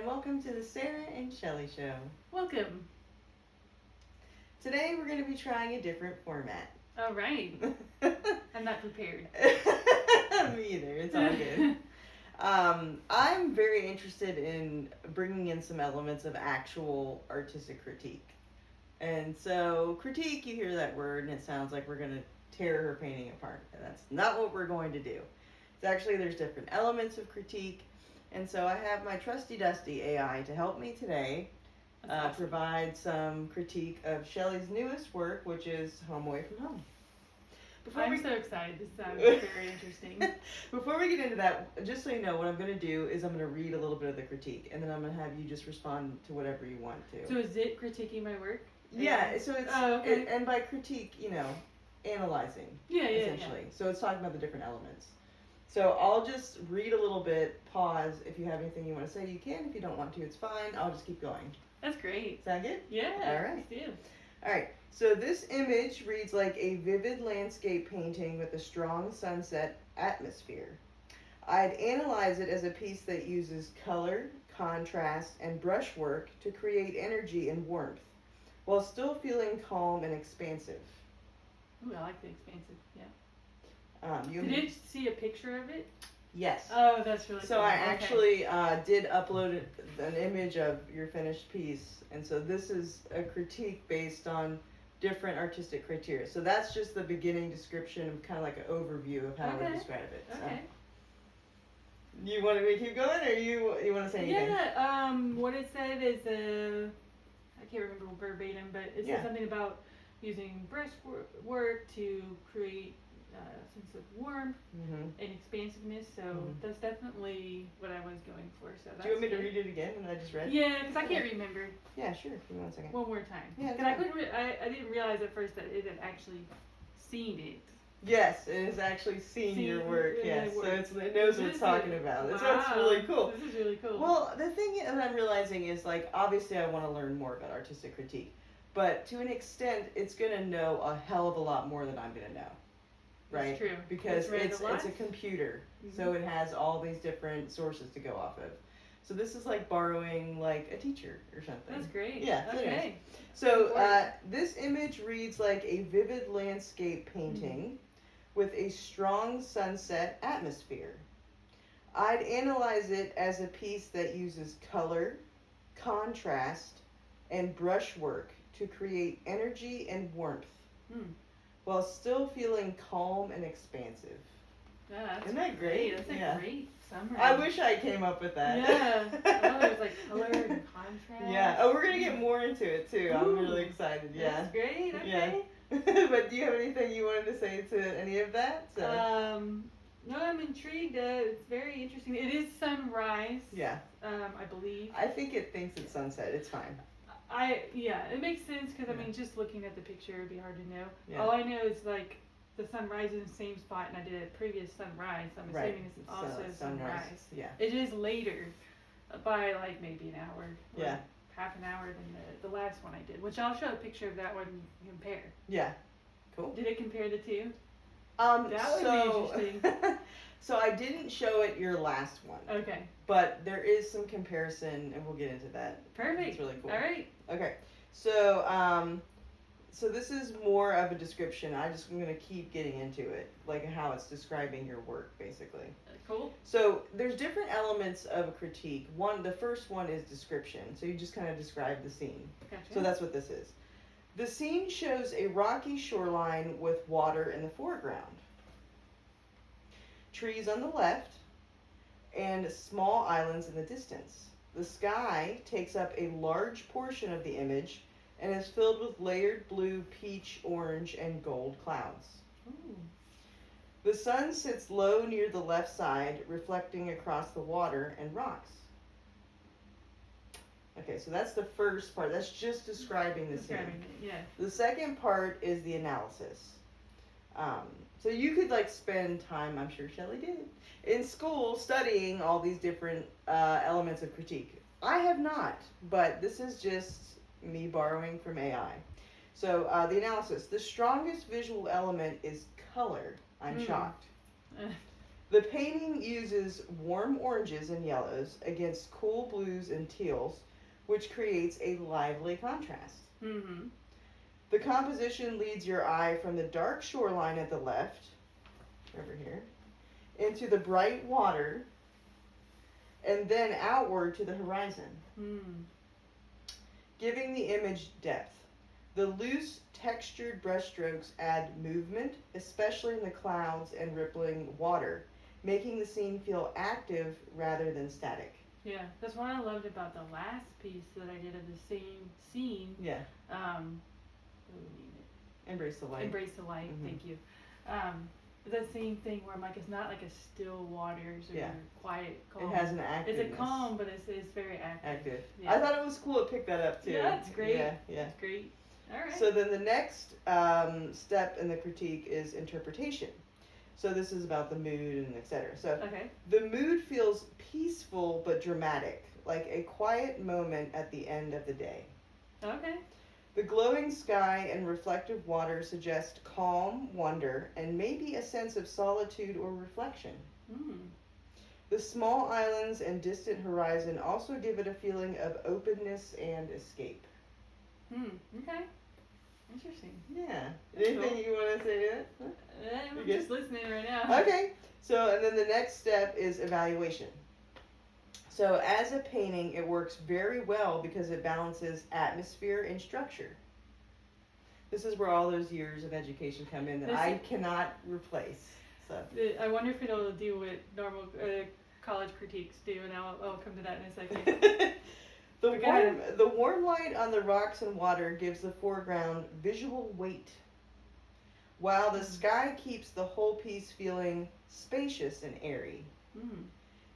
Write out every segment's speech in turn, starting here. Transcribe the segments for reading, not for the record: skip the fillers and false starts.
welcome to the Sarah and Shelly Show. Welcome. Today we're going to be trying a different format. All right. I'm not prepared. Me either. It's all good. I'm very interested in bringing in some elements of actual artistic critique. And so, critique, you hear that word and it sounds like we're going to tear her painting apart. And that's not what we're going to do. It's actually, there's different elements of critique. And so I have my trusty dusty AI to help me today Awesome. provide some critique of Shelly's newest work, which is Home Away from Home. I'm so excited. This sounds very interesting. Before we get into that, just so you know, what I'm going to do is I'm going to read a little bit of the critique, and then I'm going to have you just respond to whatever you want to. So is it critiquing my work? Yeah, so it's, okay. and by critique, analyzing, Yeah, essentially. Yeah. So it's talking about the different elements. So I'll just read a little bit, pause. If you have anything you want to say, you can. If you don't want to, it's fine. I'll just keep going. That's great. Sound good? Yeah. All right. Let's do. All right. So this image reads like a vivid landscape painting with a strong sunset atmosphere. I'd analyze it as a piece that uses color, contrast, and brushwork to create energy and warmth, while still feeling calm and expansive. Ooh, I like the expansive. Yeah. You Did you see a picture of it? Yes. Oh, that's really So cool. I actually did upload an image of your finished piece, and so this is a critique based on different artistic criteria. So that's just the beginning description, of kind of like an overview of how I would describe it. So. Okay. You want me to keep going, or you want to say anything? Yeah. What it said is I can't remember verbatim, but it said something about using brushwork to create a sense of warmth and expansiveness. So that's definitely what I was going for. So that's do you want me to read it again when I just read? Yeah, because I can't remember. Yeah, sure. Give me 1 second. One more time. Yeah. Because I couldn't. I didn't realize at first that it had actually seen it. Yes, it has actually seen your work. Yes, so it knows what it's talking about. That's what's really cool. This is really cool. Well, the thing that I'm realizing is, like, obviously I want to learn more about artistic critique, but to an extent, it's going to know a hell of a lot more than I'm going to know. Right? That's true. Because it's a computer, so it has all these different sources to go off of. So this is like borrowing like a teacher or something. That's great. Yeah. Okay. So this image reads like a vivid landscape painting with a strong sunset atmosphere. I'd analyze it as a piece that uses color, contrast, and brushwork to create energy and warmth, while still feeling calm and expansive. Yeah, that's Isn't that great? That's a great summary. I wish I came up with that. Yeah. Oh, there's like color and contrast. Yeah. Oh, we're gonna get more into it too. Ooh. I'm really excited. Yeah. That's great. Okay. Yeah. But do you have anything you wanted to say to any of that? No, I'm intrigued. It's very interesting. It is sunrise. Yeah. I believe. I think it thinks it's sunset. It's fine. It makes sense because I mean, just looking at the picture, it'd be hard to know. Yeah. All I know is like the sun rises in the same spot, and I did a previous sunrise. So I'm assuming this is also sunrise. Yeah. It is later, by like maybe an hour. Or Yeah. half an hour than the last one I did, which I'll show a picture of that one and compare. Yeah. Cool. Did it compare the two? That would be interesting. So I didn't show it your last one. Okay. But there is some comparison, and we'll get into that. Perfect. It's really cool. All right. Okay. So so this is more of a description. I'm going to keep getting into it, like how it's describing your work, basically. Cool. So there's different elements of a critique. The first one is description. So you just kind of describe the scene. Gotcha. So that's what this is. The scene shows a rocky shoreline with water in the foreground, trees on the left, and small islands in the distance. The sky takes up a large portion of the image and is filled with layered blue, peach, orange, and gold clouds. Ooh. The sun sits low near the left side, reflecting across the water and rocks. Okay, so that's the first part. That's just describing the scene. Yeah. The second part is the analysis. So you could like spend time, I'm sure Shelly did, in school studying all these different elements of critique. I have not, but this is just me borrowing from AI. So the analysis. The strongest visual element is color. I'm shocked. The painting uses warm oranges and yellows against cool blues and teals, which creates a lively contrast. Mm-hmm. The composition leads your eye from the dark shoreline at the left, over here, into the bright water, and then outward to the horizon, giving the image depth. The loose, textured brushstrokes add movement, especially in the clouds and rippling water, making the scene feel active rather than static. Yeah, that's what I loved about the last piece that I did of the same scene. Yeah. What do we name it? Embrace the light. Embrace the light. Thank you. The same thing where I'm like, it's not like a still waters or quiet calm. It has an activeness. It's a calm, but it's very active. Yeah. I thought it was cool to pick that up too. Yeah, that's great. Yeah. That's great. All right. So then the next step in the critique is interpretation. So this is about the mood and etc. So the mood feels peaceful but dramatic, like a quiet moment at the end of the day. Okay. The glowing sky and reflective water suggest calm, wonder, and maybe a sense of solitude or reflection. The small islands and distant horizon also give it a feeling of openness and escape. Okay. Interesting. Yeah. Anything you want to say to it? Huh? I'm just listening right now. Okay. So, and then the next step is evaluation. So, as a painting, it works very well because it balances atmosphere and structure. This is where all those years of education come in that I cannot replace. So, I wonder if it'll do what normal college critiques do, and I'll come to that in a second. The warm light on the rocks and water gives the foreground visual weight, while the sky keeps the whole piece feeling spacious and airy.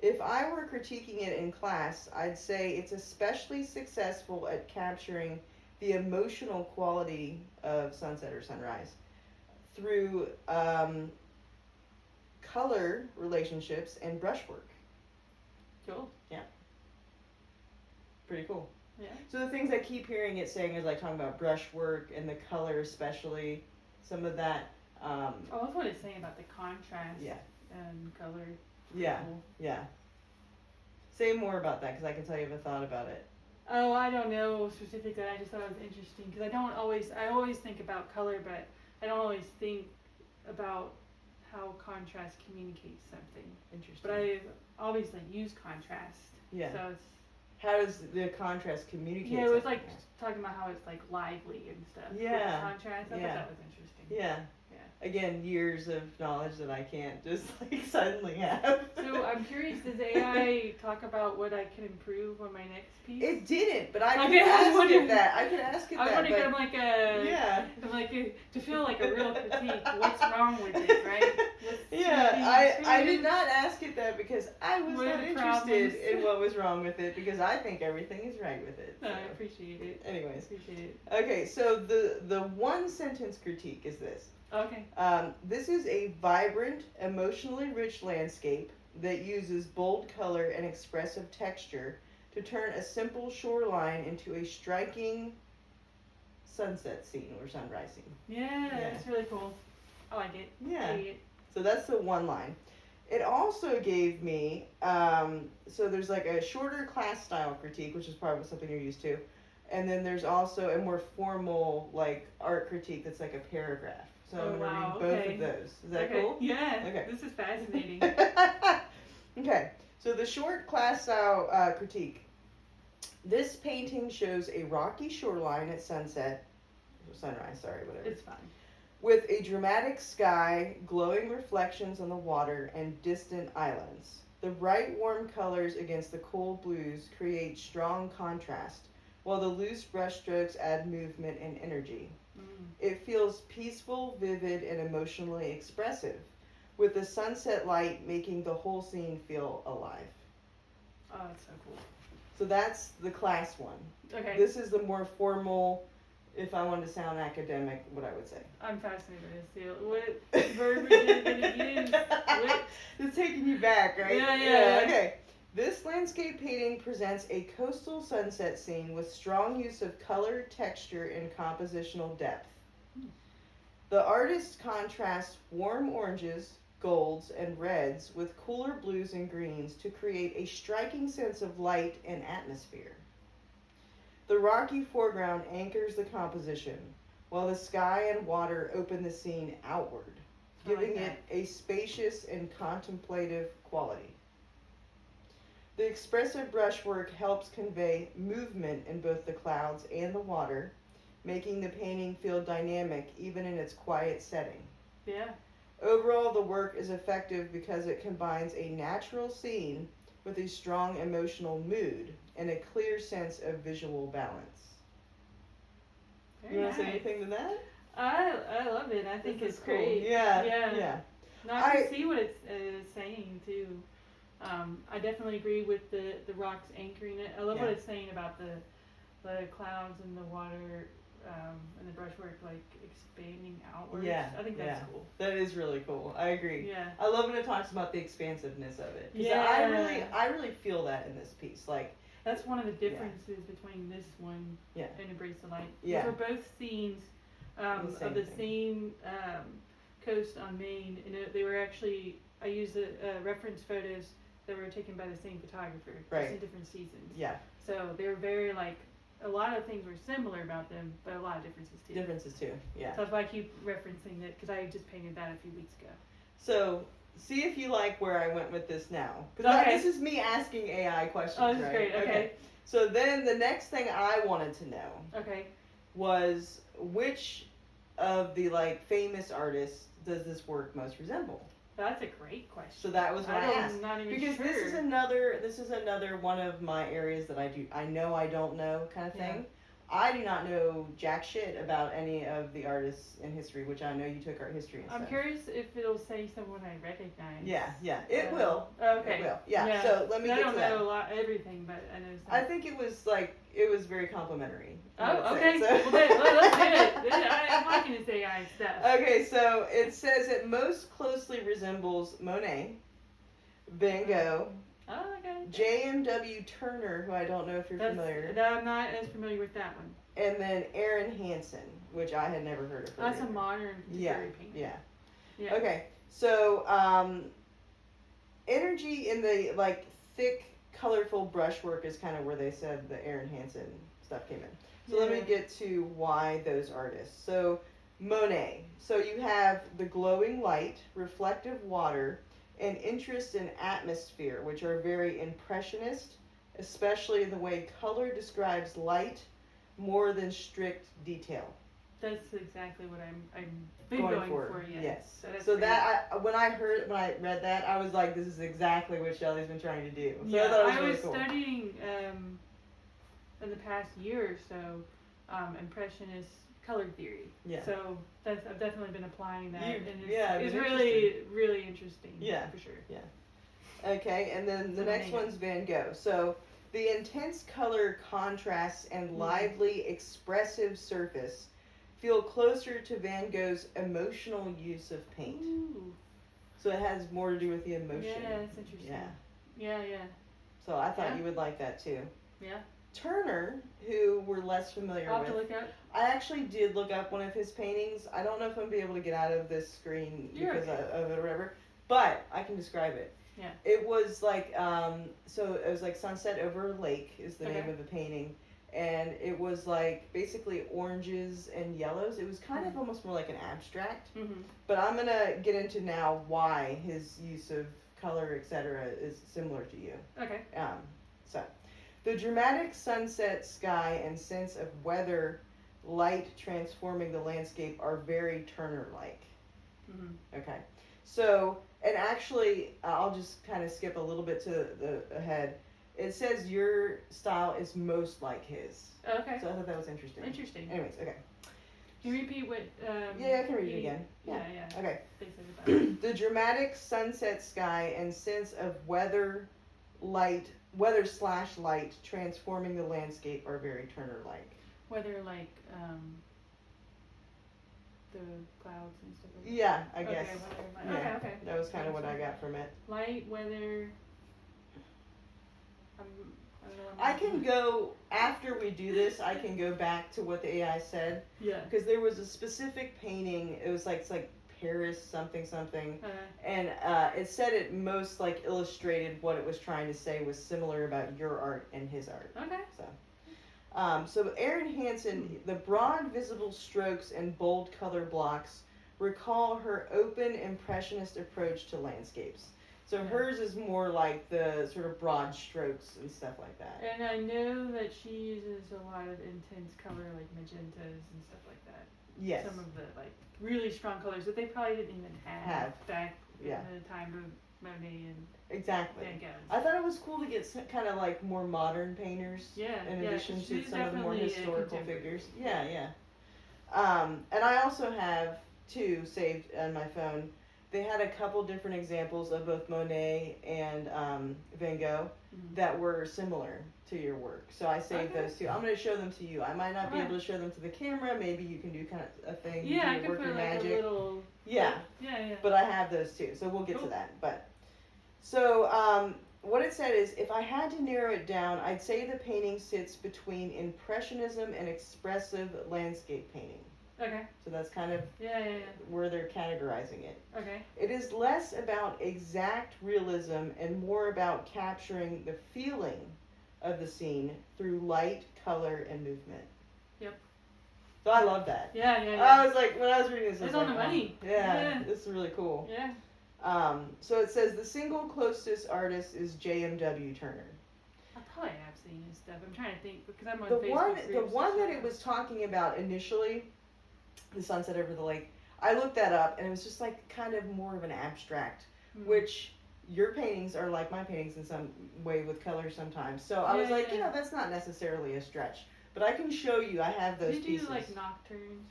If I were critiquing it in class, I'd say it's especially successful at capturing the emotional quality of sunset or sunrise through color relationships and brushwork. Cool. Yeah. Pretty cool. Yeah. So the things I keep hearing it saying is like talking about brushwork and the color, especially some of that. I love what it's saying about the contrast. Yeah. And color. Yeah. Cool. Yeah. Say more about that because I can tell you have a thought about it. Oh, I don't know specifically. I just thought it was interesting because I always think about color, but I don't always think about how contrast communicates something. Interesting. But I obviously use contrast. Yeah. So it's. How does the contrast communicate? Yeah, it was like talking about how it's like lively and stuff. Yeah. With the contrast. I thought that was interesting. Yeah. Yeah. Again, years of knowledge that I can't just like suddenly have. So I'm curious, does AI talk about what I can improve on my next piece? It didn't, but I could ask it that. I could ask it that. I was wondering, I'm like to feel like a real critique. What's wrong with it, right? I did not ask it that because I was not interested in what was wrong with it because I think everything is right with it. So. I appreciate it. Anyways. Appreciate it. Okay, so the one sentence critique is this. Okay. This is a vibrant, emotionally rich landscape that uses bold color and expressive texture to turn a simple shoreline into a striking sunset scene or sunrise scene. Yeah, that's really cool. I like it. Yeah. I like it. So that's the one line. It also gave me, so there's like a shorter class style critique, which is probably something you're used to. And then there's also a more formal like art critique that's like a paragraph. So I'm going to read both of those. Is that cool? Yeah. Okay. This is fascinating. Okay. So the short class style critique. This painting shows a rocky shoreline at sunset, sunrise, sorry, whatever. It's fine. With a dramatic sky, glowing reflections on the water, and distant islands. The bright warm colors against the cool blues create strong contrast, while the loose brushstrokes add movement and energy. It feels peaceful, vivid, and emotionally expressive, with the sunset light making the whole scene feel alive. Oh, that's so cool. So that's the class one. Okay. This is the more formal, if I wanted to sound academic, what I would say. I'm fascinated to see what verbiage you're going to use. It's taking you back, right? Yeah. Okay. This landscape painting presents a coastal sunset scene with strong use of color, texture, and compositional depth. The artist contrasts warm oranges, golds, and reds with cooler blues and greens to create a striking sense of light and atmosphere. The rocky foreground anchors the composition, while the sky and water open the scene outward, giving it a spacious and contemplative quality. The expressive brushwork helps convey movement in both the clouds and the water, making the painting feel dynamic even in its quiet setting. Yeah. Overall, the work is effective because it combines a natural scene with a strong emotional mood and a clear sense of visual balance. Very You want to nice. say anything to that? I love it. I think This it's is cool. great. Yeah. No, I can see what it's saying too. I definitely agree with the rocks anchoring it. I love what it's saying about the clouds and the water and the brushwork like expanding outwards. Yeah, I think that's cool. That is really cool. I agree. Yeah. I love when it talks about the expansive-ness of it. 'Cause Yeah. I really feel that in this piece. Like, that's one of the differences between this one and Embrace the Light. Yeah. Those are both scenes of the same coast on Maine, and they were actually, I used reference photos that were taken by the same photographer, just in different seasons. Yeah. So they were very like, a lot of things were similar about them, but a lot of differences too. Yeah. So that's why I keep referencing it, because I just painted that a few weeks ago. So, see if you like where I went with this now. Because this is me asking AI questions, Oh, this is great, okay. So then the next thing I wanted to know was which of the like famous artists does this work most resemble? That's a great question. So that was what I asked. I'm not even because sure. this is another one of my areas that I know I don't know kind of thing. I do not know jack shit about any of the artists in history, which I know you took art history and stuff. I'm curious if it'll say someone I recognize. Yeah, it will. Okay. It will. Yeah. So let me get to that. I don't know everything, but I know some. I think it was very complimentary. Oh, okay. Well, let's do it. I'm liking this AI stuff. Okay, so it says it most closely resembles Monet, Van Gogh, Oh, okay. J.M.W. Turner, who I don't know if you're familiar. I'm not as familiar with that one. And then Erin Hansen, which I had never heard of her. That's a modern contemporary painting. Yeah. Okay, so energy in the like thick, colorful brushwork is kind of where they said the Erin Hansen stuff came in. So let me get to why those artists. So Monet. So you have the glowing light, reflective water, and interest in atmosphere, which are very impressionist, especially in the way color describes light more than strict detail. That's exactly what I'm going for. Yes. So when I read that, I was like, this is exactly what Shelly's been trying to do. So I was studying in the past year or so impressionist color theory. Yeah. So I've definitely been applying that, and it's really, really interesting. Yeah, for sure. Yeah. Okay, and then the next one's Van Gogh. So the intense color contrasts and lively, expressive surface feel closer to Van Gogh's emotional use of paint. Ooh. So it has more to do with the emotion. Yeah, that's interesting. Yeah. So I thought you would like that too. Yeah. Turner, who we're less familiar with. I'll have to look up. I actually did look up one of his paintings. I don't know if I'm going to be able to get out of this screen because of it or whatever, but I can describe it. Yeah. It was like, so it was like Sunset Over a Lake is the name of the painting. And it was like basically oranges and yellows. It was kind of almost more like an abstract. But I'm going to get into now why his use of color, etc., is similar to you. Okay. So, the dramatic sunset sky and sense of weather, light transforming the landscape are very Turner-like. Okay. So, and actually, I'll just kind of skip a little bit to the ahead. It says your style is most like his. Okay. So I thought that was interesting. Anyways, okay. Can you repeat what? I can read it again. Yeah. Okay. The dramatic sunset sky and sense of weather slash light transforming the landscape are very Turner-like. Weather like the clouds and stuff like that? Yeah, I guess. Okay. That was kind of what I got from it. Light, weather. I can go, after we do this, I can go back to what the AI said. Yeah. Because there was a specific painting, it was like Paris something something, and it said it most like illustrated what it was trying to say was similar about your art and his art. Okay. So Erin Hansen, the broad visible strokes and bold color blocks recall her open impressionist approach to landscapes. So hers is more like the sort of broad strokes and stuff like that. And I know that she uses a lot of intense color, like magentas and stuff like that. Yes. Some of the like really strong colors that they probably didn't even have back in the time of Monet and exactly. Van Gogh. I thought it was cool to get kind of like more modern painters in addition to some of the more historical figures. Yeah. And I also have two saved on my phone. They had a couple different examples of both Monet and Van Gogh that were similar to your work. So I saved those two. I'm going to show them to you. I might not be able to show them to the camera. Maybe you can do kind of a thing. Yeah, I could put like a little... Yeah. But I have those two, so we'll get to that. But so what it said is, if I had to narrow it down, I'd say the painting sits between Impressionism and expressive landscape painting. Okay. So that's kind of where they're categorizing it. Okay. It is less about exact realism and more about capturing the feeling of the scene through light, color, and movement. Yep. So I love that. Yeah. I was like, when I was reading this, I was it's like, on the money. Yeah, this is really cool. Yeah. So it says the single closest artist is J.M.W. Turner. I probably have seen his stuff. I'm trying to think because I'm on the Facebook. The one that it was talking about initially, The Sunset Over the Lake, I looked that up and it was just like kind of more of an abstract, which your paintings are like my paintings in some way with color sometimes. So I was like, that's not necessarily a stretch. But I can show you, I have those pieces. Do you do like nocturnes?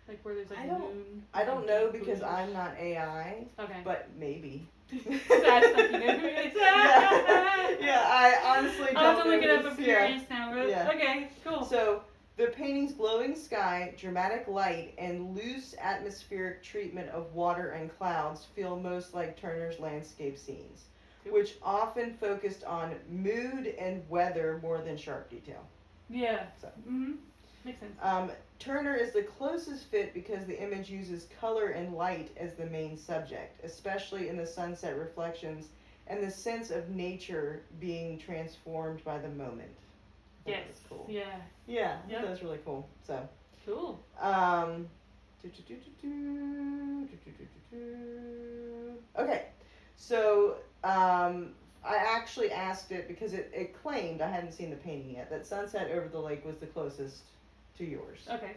Like where there's like moon? I don't know because I'm not AI. Okay. But maybe. That's like, you know who it is. I honestly don't know. I'll have to look it up. I'm curious now. But okay, cool. So the painting's glowing sky, dramatic light, and loose atmospheric treatment of water and clouds feel most like Turner's landscape scenes, which often focused on mood and weather more than sharp detail. Yeah. So. Makes sense. Turner is the closest fit because the image uses color and light as the main subject, especially in the sunset reflections and the sense of nature being transformed by the moment. Yes. Cool. Yeah. That was really cool. So. Cool. Okay. So I actually asked it because it claimed, I hadn't seen the painting yet, that Sunset Over the Lake was the closest to yours. Okay.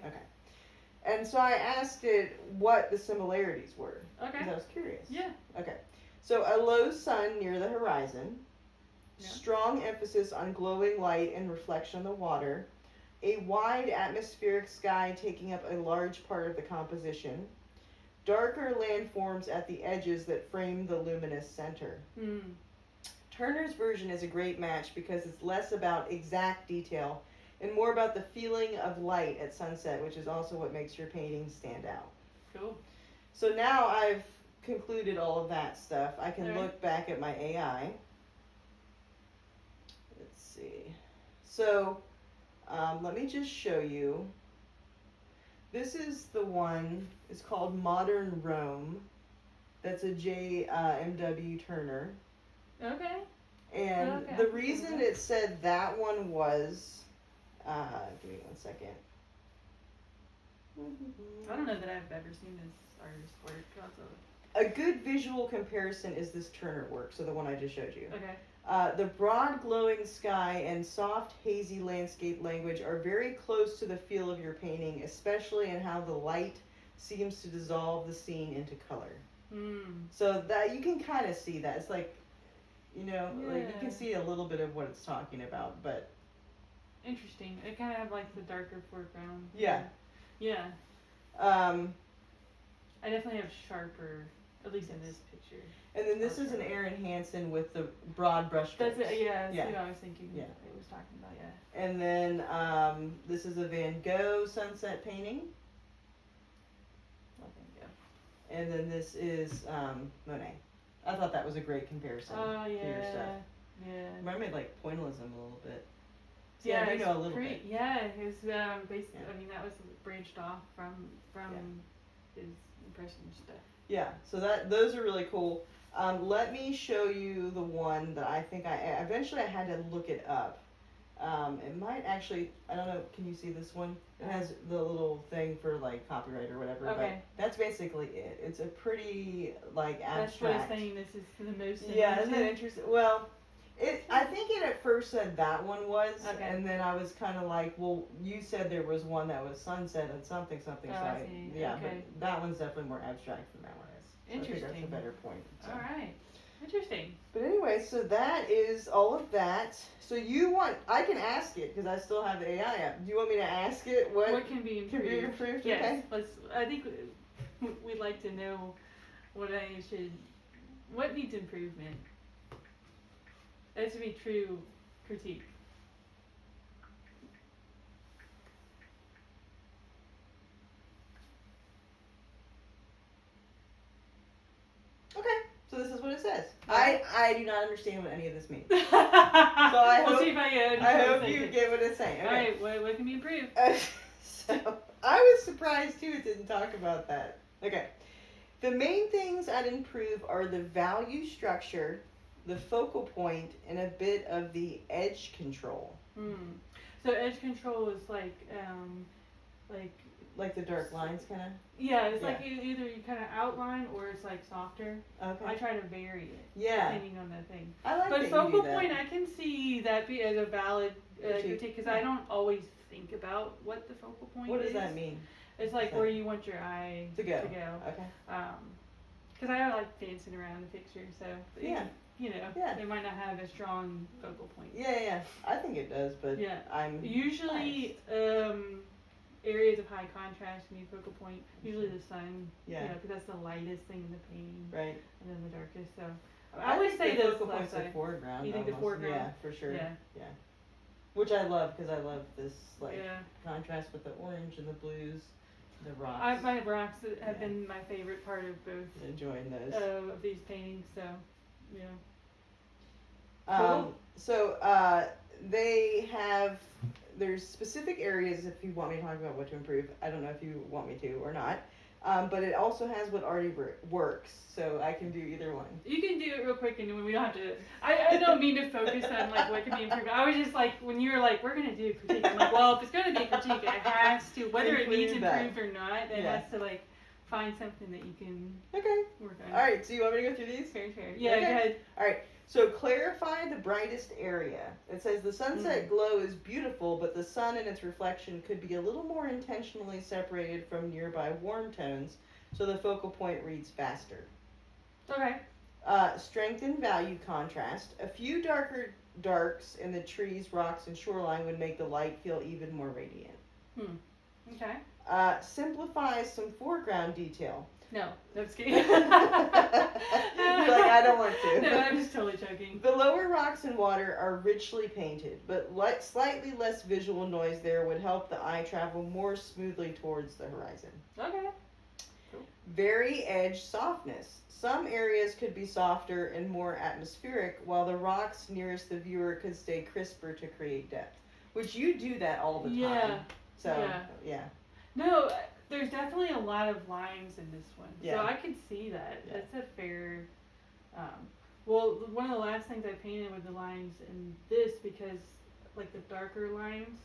And so I asked it what the similarities were. Okay. Because I was curious. Yeah. Okay. So a low sun near the horizon, strong emphasis on glowing light and reflection on the water, a wide atmospheric sky taking up a large part of the composition, darker landforms at the edges that frame the luminous center. Turner's version is a great match because it's less about exact detail and more about the feeling of light at sunset, which is also what makes your painting stand out. Cool. So now I've concluded all of that stuff. I can look back at my AI. Let's see. So let me just show you. This is the one, it's called Modern Rome. That's a J.M.W. Turner. Okay. And the reason it said that one was, give me 1 second. I don't know that I've ever seen this artist's work. A good visual comparison is this Turner work, so the one I just showed you. Okay. The broad glowing sky and soft hazy landscape language are very close to the feel of your painting, especially in how the light seems to dissolve the scene into color. So that you can kind of see that. It's like, like you can see a little bit of what it's talking about, but interesting. It kind of have like the darker foreground. Yeah. I definitely have sharper, at least in this picture. And then this is an Erin Hansen with the broad brush strokes. That's it. Yeah. That's what I was thinking. Yeah. It was talking about. Yeah. And then this is a Van Gogh sunset painting. And then this is Monet. I thought that was a great comparison to your stuff. Yeah. Mine made like pointillism a little bit. So yeah, I do know a little bit. Yeah, his basically, I mean, that was branched off from his impression stuff. Yeah, so those are really cool. Let me show you the one that I think eventually I had to look it up. It might actually, I don't know, can you see this one? It has the little thing for like copyright or whatever, Okay. but that's basically it. It's a pretty like That's what abstract. it's saying. This is the most. Yeah, isn't that interesting? Well, I think it at first said that one was, Okay. and then I was kind of like, well, you said there was one that was sunset and something, something. Oh, So I see. yeah, Okay. but that one's definitely more abstract than that one is. So Interesting. I think that's a better point. So. All right. Interesting. But anyway, so that is all of that. So I can ask it because I still have the AI app. Do you want me to ask it What can be improved? Can be improved? Yes. Okay. I think we'd like to know what needs improvement. That should be true critique. Okay. So this is what it says. I do not understand what any of this means. So I we'll hope, see if I hope you get what it's saying. Okay. All right. What can be improved? So I was surprised too it didn't talk about that. Okay. The main things I'd improve are the value structure, the focal point, and a bit of the edge control. So edge control is like the dark lines kind of. Yeah, it's like either you kind of outline or it's like softer. Okay. I try to vary it. Yeah. Depending on the thing. I like but that focal you do that. point, I can see that be as a valid critique because I don't always think about what the focal point is. What does that mean? It's like where you want your eye to go. Okay. Because I like dancing around the picture, so yeah. They might not have a strong focal point. Yeah. I think it does, but I'm usually areas of high contrast need focal point. Usually the sun, because that's the lightest thing in the painting, right? And then the darkest. So I would say the focal point's the foreground. You think the foreground? Yeah, for sure. Yeah. Which I love because I love this contrast with the orange and the blues, the rocks. My rocks have been my favorite part of both. Enjoying those of these paintings. So yeah. Cool. So there's specific areas if you want me to talk about what to improve. I don't know if you want me to or not. But it also has what already works, so I can do either one. You can do it real quick, and we don't have to. I don't mean to focus on like what can be improved. I was just like, when you were like, we're gonna do a critique. I'm like, well, if it's gonna be a critique, it has to, whether it needs improved or not, it has to like find something that you can work on. All right. So you want me to go through these? Fair. Yeah. Go ahead. All right. So clarify the brightest area. It says the sunset glow is beautiful, but the sun and its reflection could be a little more intentionally separated from nearby warm tones, so the focal point reads faster. Okay. Strengthen value contrast. A few darker darks in the trees, rocks, and shoreline would make the light feel even more radiant. Okay. Simplify some foreground detail. No, just kidding. You're like, I don't want to. No, I'm just totally joking. The lower rocks and water are richly painted, but slightly less visual noise there would help the eye travel more smoothly towards the horizon. Okay. Cool. Vary edge softness. Some areas could be softer and more atmospheric, while the rocks nearest the viewer could stay crisper to create depth. Which you do that all the time. Yeah. So, yeah. No, there's definitely a lot of lines in this one. Yeah. So I could see that. Yeah. That's a fair... well, one of the last things I painted with the lines in this, because, like, the darker lines,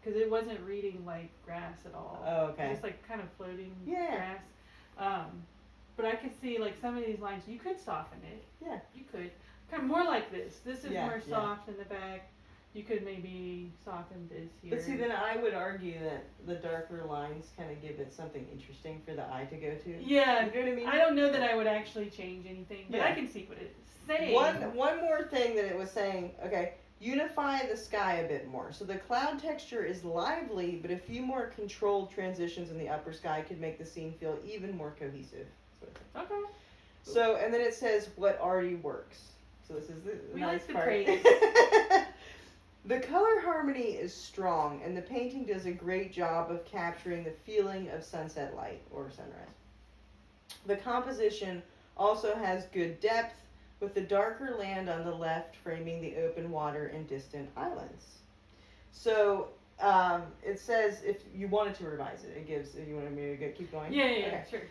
because it wasn't reading like grass at all. Oh, okay. Just, like, kind of floating grass. But I could see, like, some of these lines, you could soften it. Yeah. You could. Kind of more like this. This is more soft in the back. You could maybe soften this here. But see, then I would argue that the darker lines kind of give it something interesting for the eye to go to. Yeah. You know what I mean? I don't know that I would actually change anything, but I can see what it's saying. One more thing that it was saying, unify the sky a bit more. So the cloud texture is lively, but a few more controlled transitions in the upper sky could make the scene feel even more cohesive. Okay. So, and then it says what already works. So this is the nice part. Praise. The color harmony is strong, and the painting does a great job of capturing the feeling of sunset light or sunrise. The composition also has good depth, with the darker land on the left framing the open water and distant islands. So it says, if you wanted to revise it, it gives, if you wanted me to keep going? Yeah, sure.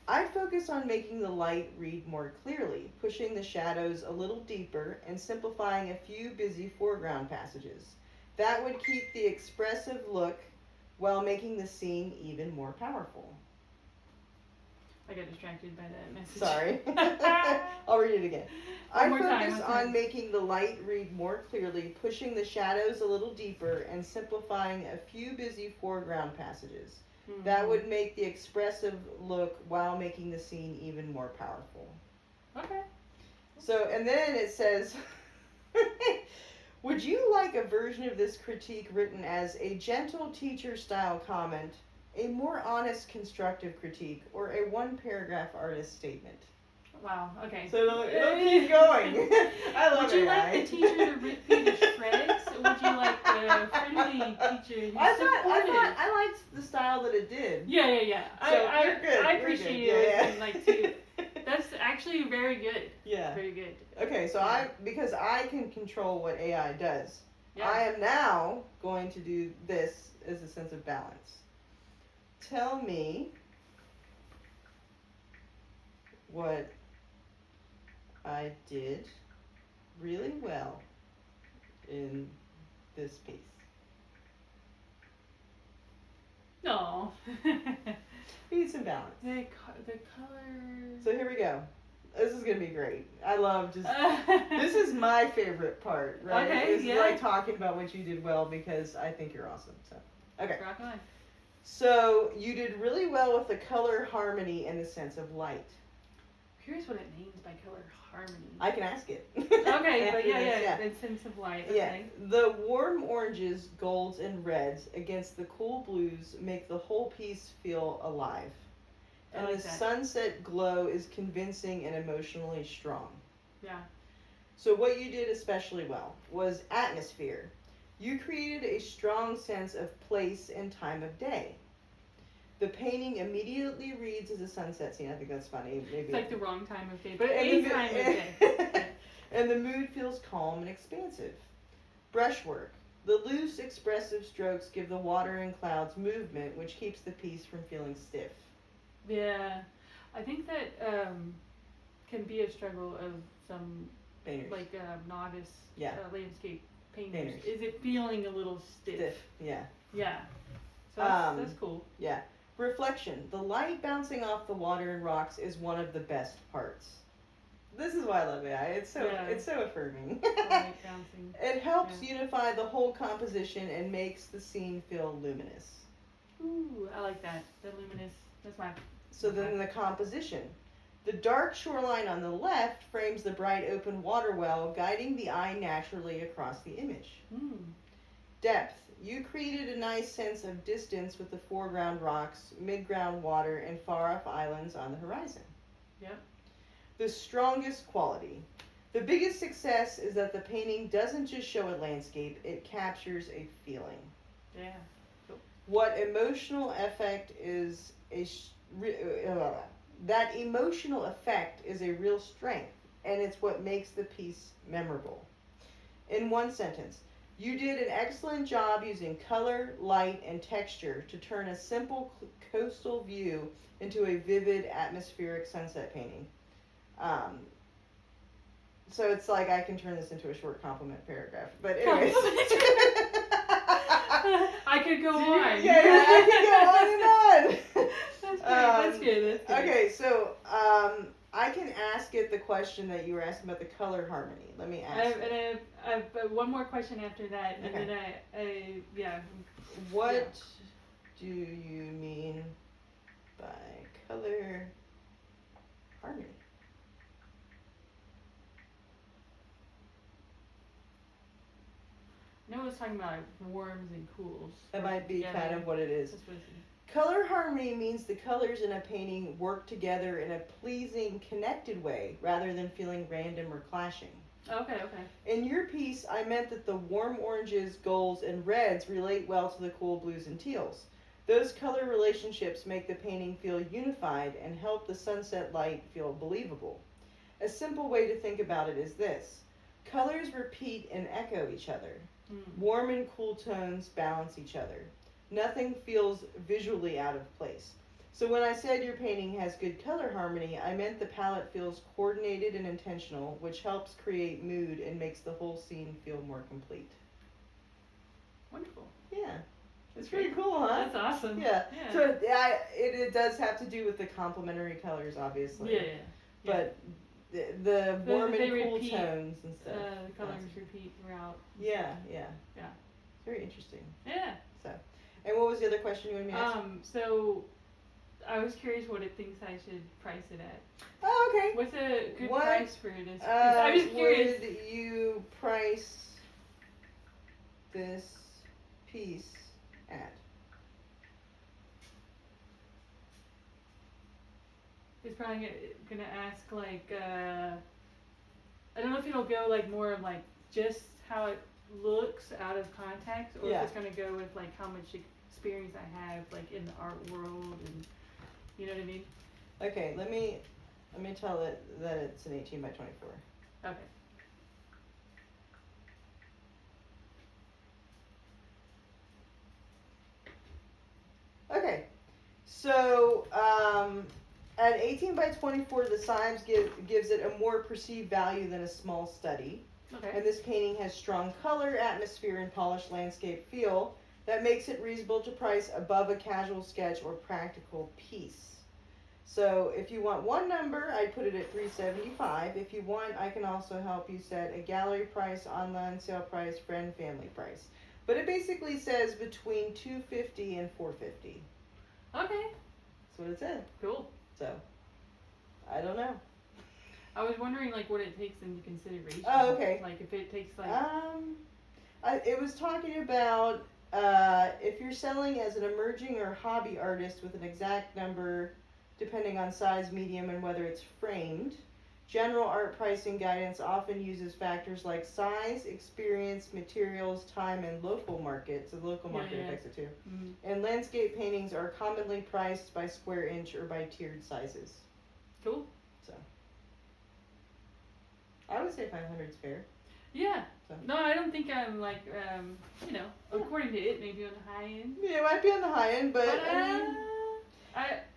I'd focus on making the light read more clearly, pushing the shadows a little deeper, and simplifying a few busy foreground passages. That would keep the expressive look while making the scene even more powerful. I got distracted by that message. Sorry. I'll read it again. I focus on time. making the light read more clearly, pushing the shadows a little deeper, and simplifying a few busy foreground passages. Mm-hmm. That would make the expressive look while making the scene even more powerful. Okay. So, and then it says, would you like a version of this critique written as a gentle teacher-style comment, a more honest constructive critique, or a one-paragraph artist statement? Wow, okay. So it'll keep going. I love it. Would you like the teacher to rip you to shreds, or would you like the friendly teacher who's supportive? I liked the style that it did. Yeah. So you're good. I appreciate it. Like too. That's actually very good. Yeah. Very good. Okay, so because I can control what AI does, yeah. I am now going to do this as a sense of balance. Tell me what I did really well in this piece. No. We need some balance. The color. So here we go. This is gonna be great. I love just. This is my favorite part, right? Okay, It's like talking about what you did well because I think you're awesome. So, okay. Rock on. So you did really well with the color harmony and the sense of light. I'm curious what it means by color harmony. I can ask it. Okay, but yeah. The sense of light. Okay. Yeah. The warm oranges, golds, and reds against the cool blues make the whole piece feel alive. And the sunset glow is convincing and emotionally strong. Yeah. So what you did especially well was atmosphere. You created a strong sense of place and time of day. The painting immediately reads as a sunset scene. I think that's funny. Maybe it's like the wrong time of day, but any time of day. And the mood feels calm and expansive. Brushwork. The loose, expressive strokes give the water and clouds movement, which keeps the piece from feeling stiff. Yeah, I think that can be a struggle of some painters. Like novice landscape painters. Is it feeling a little stiff? Yeah. Yeah. So that's cool. Yeah. Reflection. The light bouncing off the water and rocks is one of the best parts. This is why I love AI. It's so affirming. Light bouncing. It helps unify the whole composition and makes the scene feel luminous. Ooh, I like that. The luminous. That's my. So then the composition. The dark shoreline on the left frames the bright open water well, guiding the eye naturally across the image. Mm. Depth. You created a nice sense of distance with the foreground rocks, mid-ground water, and far-off islands on the horizon. Yep. The strongest quality. The biggest success is that the painting doesn't just show a landscape, it captures a feeling. Yeah. Cool. What emotional effect is that emotional effect is a real strength, and it's what makes the piece memorable. In one sentence, you did an excellent job using color, light, and texture to turn a simple coastal view into a vivid, atmospheric sunset painting. So it's like I can turn this into a short compliment paragraph. But anyways. I could go on. Yeah, I can go on and on. That's good. Okay, so I can ask it the question that you were asking about the color harmony. Let me ask I have one more question after that, and then What do you mean by color harmony? I know it was talking about warms and cools. That might be kind of what it is. That's what Color harmony means the colors in a painting work together in a pleasing, connected way rather than feeling random or clashing. Okay. In your piece, I meant that the warm oranges, golds, and reds relate well to the cool blues and teals. Those color relationships make the painting feel unified and help the sunset light feel believable. A simple way to think about it is this. Colors repeat and echo each other. Warm and cool tones balance each other. Nothing feels visually out of place. So when I said your painting has good color harmony, I meant the palette feels coordinated and intentional, which helps create mood and makes the whole scene feel more complete. Wonderful. Yeah. It's pretty cool, huh? That's awesome. Yeah. Yeah. So it does have to do with the complementary colors, obviously. Yeah. But the warm and cool tones and stuff. The colors repeat throughout. Yeah. Yeah. It's very interesting. Yeah. So, and what was the other question you wanted me to ask? So I was curious what it thinks I should price it at. Oh, okay. What's a good price for this? I'm just curious. Would you price this piece at? It's probably gonna ask like I don't know if it'll go like more of like just how it looks out of context, or if it's gonna go with like how much experience I have like in the art world, and you know what I mean. Okay, let me tell it that it's an 18 by 24. Okay. Okay, so at 18 by 24, the size gives it a more perceived value than a small study. Okay. And this painting has strong color, atmosphere, and polished landscape feel that makes it reasonable to price above a casual sketch or practical piece. So if you want one number, I put it at $375. If you want, I can also help you set a gallery price, online sale price, friend, family price. But it basically says between $250 and $450. Okay. That's what it said. Cool. So, I don't know. I was wondering like what it takes into consideration. Oh, okay. Like if it takes like. It was talking about if you're selling as an emerging or hobby artist with an exact number, depending on size, medium, and whether it's framed. General art pricing guidance often uses factors like size, experience, materials, time, and local market. So the local market affects it too. Mm-hmm. And landscape paintings are commonly priced by square inch or by tiered sizes. Cool. So I would say 500 is fair. Yeah. So. No, I don't think I'm like, according to it, maybe on the high end. Yeah, it might be on the high end, but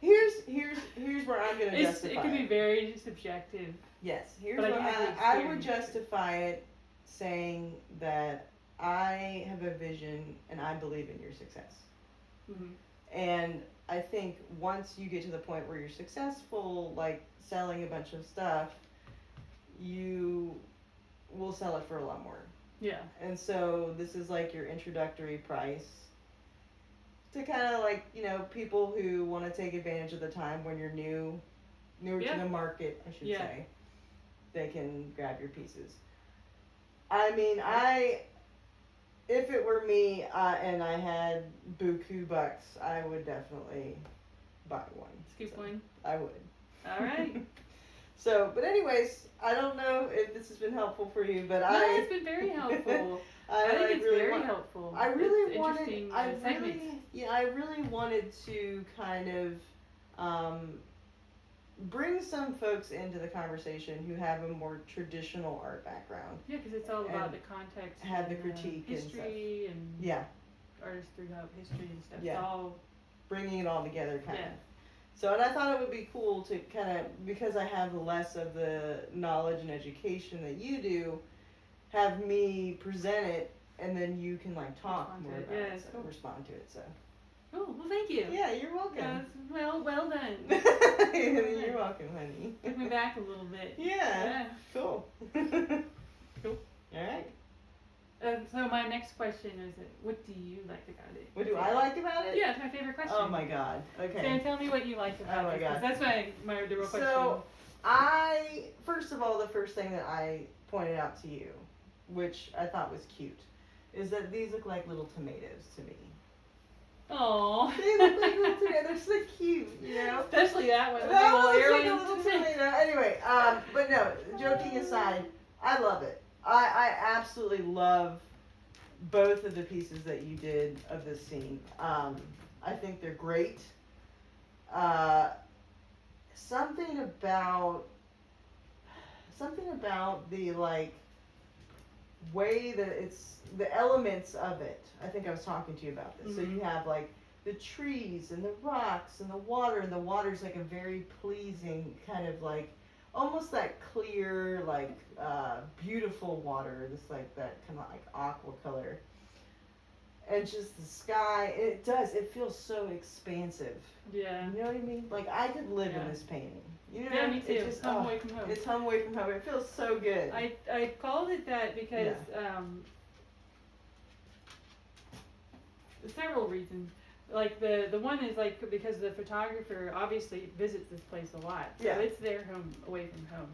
here's where I'm gonna justify it. It could be very subjective. Yes, here's where I would justify it, saying that I have a vision and I believe in your success. Mm-hmm. And I think once you get to the point where you're successful, like selling a bunch of stuff, you will sell it for a lot more. Yeah. And so this is like your introductory price to kind of like, people who want to take advantage of the time when you're newer to the market, I should say, they can grab your pieces. I mean, if it were me and I had buku bucks, I would definitely buy one. Scoop one? I would. All right. So, but anyways, I don't know if this has been helpful for you, but it's been very helpful. I think it's really very helpful. I really wanted, wanted to kind of bring some folks into the conversation who have a more traditional art background. Yeah, because it's all about the context. Have the critique history and artists throughout history and stuff. Yeah. It's all bringing it all together, kind of. So, and I thought it would be cool to kind of, because I have less of the knowledge and education that you do, have me present it, and then you can like talk more about it, so respond to it. So. Oh, well, thank you. Yeah, you're welcome. Well done. You're welcome, honey. Took me back a little bit. Yeah. Cool. Cool. All right. So my next question is, what do you like about it? What do I like about it? Yeah, it's my favorite question. Oh my God. Okay. Sam, tell me what you like about it. Oh my God. That's the real question. So, first of all, the first thing that I pointed out to you, which I thought was cute, is that these look like little tomatoes to me. Aww. They look like little tomatoes. They're so cute, Especially that one. That looks like a little tomato. Anyway, but no, joking aside, I love it. I absolutely love both of the pieces that you did of this scene. I think they're great. Something about the way that it's the elements of it. I think I was talking to you about this. So you have like the trees and the rocks and the water, and the water's like a very pleasing kind of like almost that clear like beautiful water, this like that kind of like aqua color, and just the sky. It feels so expansive. Yeah. You know what I mean? Like I could live in this painting. You know, yeah, me too. It's just home away from home. It's home away from home. It feels so good. I called it that because several reasons. Like the one is like because the photographer obviously visits this place a lot, so it's their home away from home.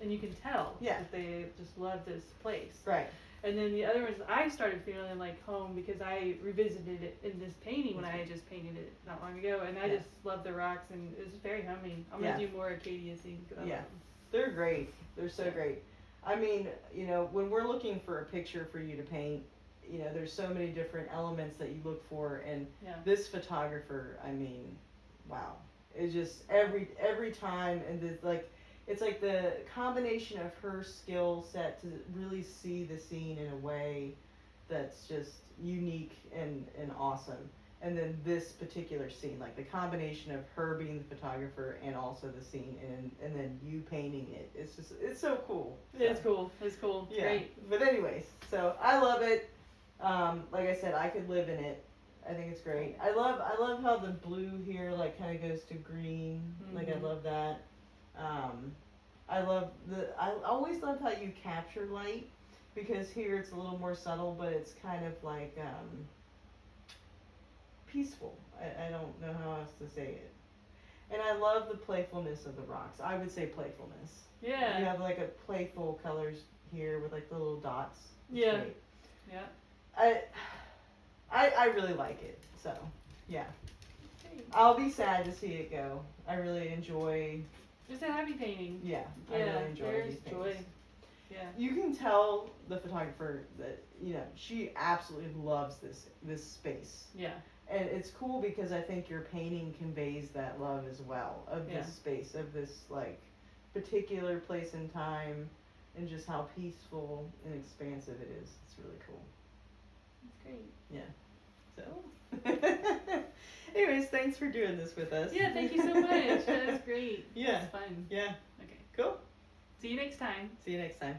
And you can tell that they just love this place. Right. And then the other one is I started feeling like home because I revisited it in this painting when I had just painted it not long ago, and I just love the rocks, and it was very homey. I'm gonna do more Acadia scenes. They're great. They're so great. I mean, you know, when we're looking for a picture for you to paint, you know, there's so many different elements that you look for, and this photographer, I mean, wow, it's just every time, and it's like the combination of her skill set to really see the scene in a way that's just unique and awesome. And then this particular scene, like the combination of her being the photographer and also the scene, and then you painting it, it's so cool. So. It's cool. It's cool. It's great. But anyways, so I love it. Like I said, I could live in it. I think it's great. I love how the blue here like kind of goes to green. Mm-hmm. Like I love that. I always love how you capture light, because here it's a little more subtle, but it's kind of like peaceful. I don't know how else to say it. And I love the playfulness of the rocks. I would say playfulness. Yeah. You have like a playful colors here with like the little dots. It's great. Yeah. I really like it. So, yeah. I'll be sad to see it go. I really enjoy. It's a happy painting. Yeah, I really enjoy these joy. paintings. Yeah. You can tell the photographer that, you know, she absolutely loves this space. Yeah. And it's cool because I think your painting conveys that love as well of this space, of this like particular place and time, and just how peaceful and expansive it is. It's really cool. That's great. Yeah. So. Anyways, thanks for doing this with us. Yeah, thank you so much. That was great. Yeah. It was fun. Yeah. Okay. Cool. See you next time. See you next time.